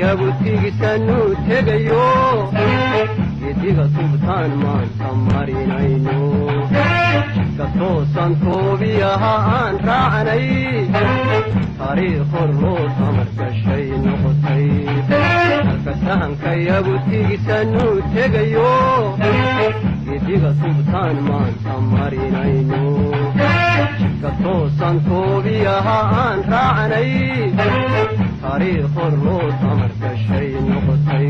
yabuti sanu tegayo yediga subtan man tamarinaino kato santobiya an ra'anay tarikh ro tamar kashay noqotay kasahan yabuti sanu tegayo yediga subtan man tamarinaino kato santobiya an ra'anay tarikh ro tamar kashay noqotay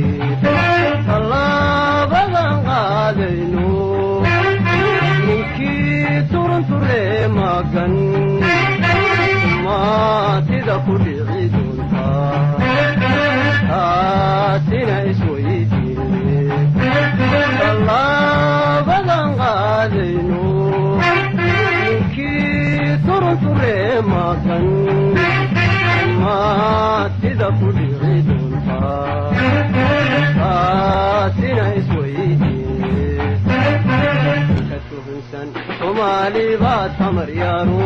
Allah badan qaadayno ninkii turunture magan maatida ku dhici doonta taatina isweydiine Allah badan qaadayno ninkii turunture magan maatida ku dhici doonta taatina isweydiine katuhunsan Somali baa tamar yaaro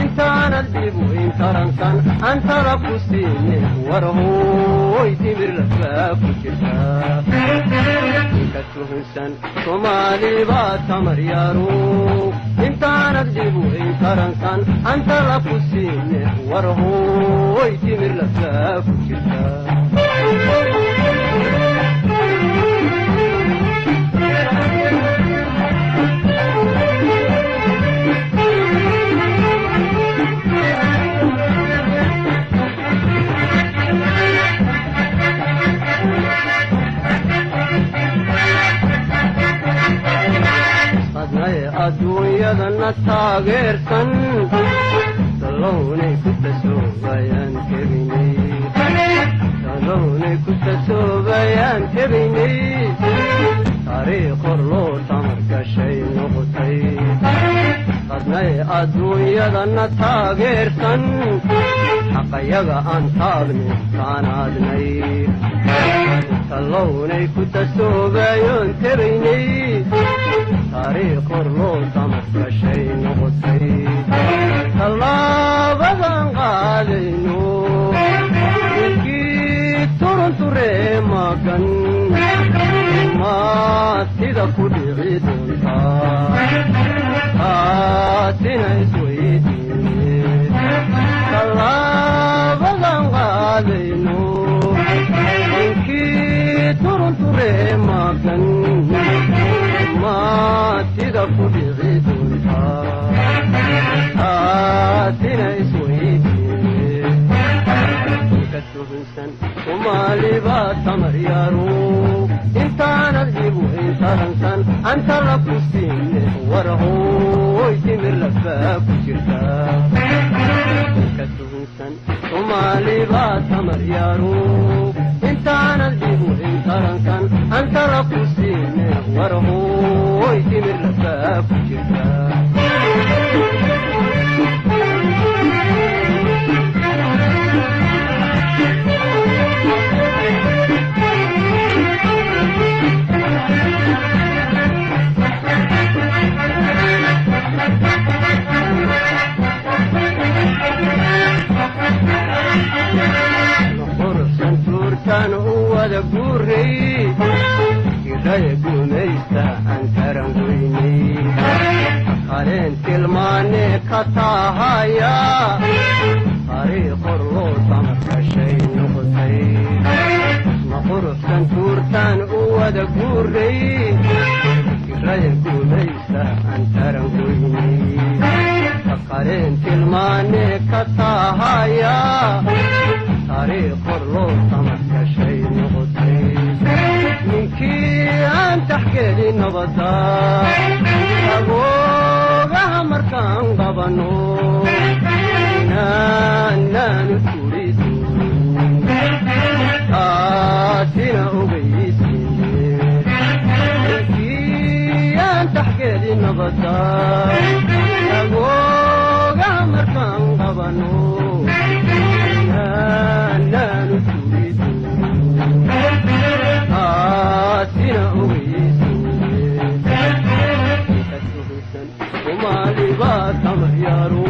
intaana dibu intarankan antara ku siine warhooy timir lafaa ku jirta katuhunsan Somali baa tamar yaaro intaana dibu intarankan antara ku siine warhooy timir lafaa ku jirta adduunyadana taageersan dalownay ku tasoobayaan kebaynay taariikh hor loo tamar gashay noqotay qadnay adduunyadana taageersan xaqayaga aan taagnin kaanaadnay dalownay ku tasoobayoon kebaynay taariikh hor loo tamar gashay noqotay tallaabadan qaadayno ninkii turunture magan maatida ku dhici doonta taatina isweydiine tallaabadan qaadayno ninkii turunture magan maatida ku dhici doonta taatina isweydiine katuhunsan Somali baa tamar yaaro intaana dibu intarankan antara ku siine warhooy timir lafaa ku jirta katuhunsan Somali baa tamar yaaro intaana dibu intarankan antara ku siine warhooy timir lafaa ku jirta kan wada guuray kiraya gumaysta aan karangoynay qaleen tilmaane ka taahaya taariikh hor loo tamar gashay noqotay maqurufsan tuurtaan u wada guuray kiraya gumaysta aan karangoynay qaleen tilmaane ka taahaya taariikh hor loo tamar gashay noqotay ninkii aan taxgeeli nabada agoogaha markaan qabano inaanaanu turi doonin taatina ogeysiine ninkii aan taxgeeli nabada agoogaha markaan qabano naanu turi doonin taatina ogeysiine katuhunsan Somali baa tamar yaaro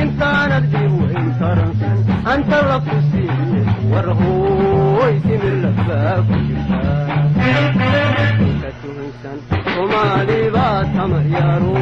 intaana dibu intarankan anta la ku siine warhooy timir lafaa ku jirtaa ka tuhunsan soomaali baa tamar yaro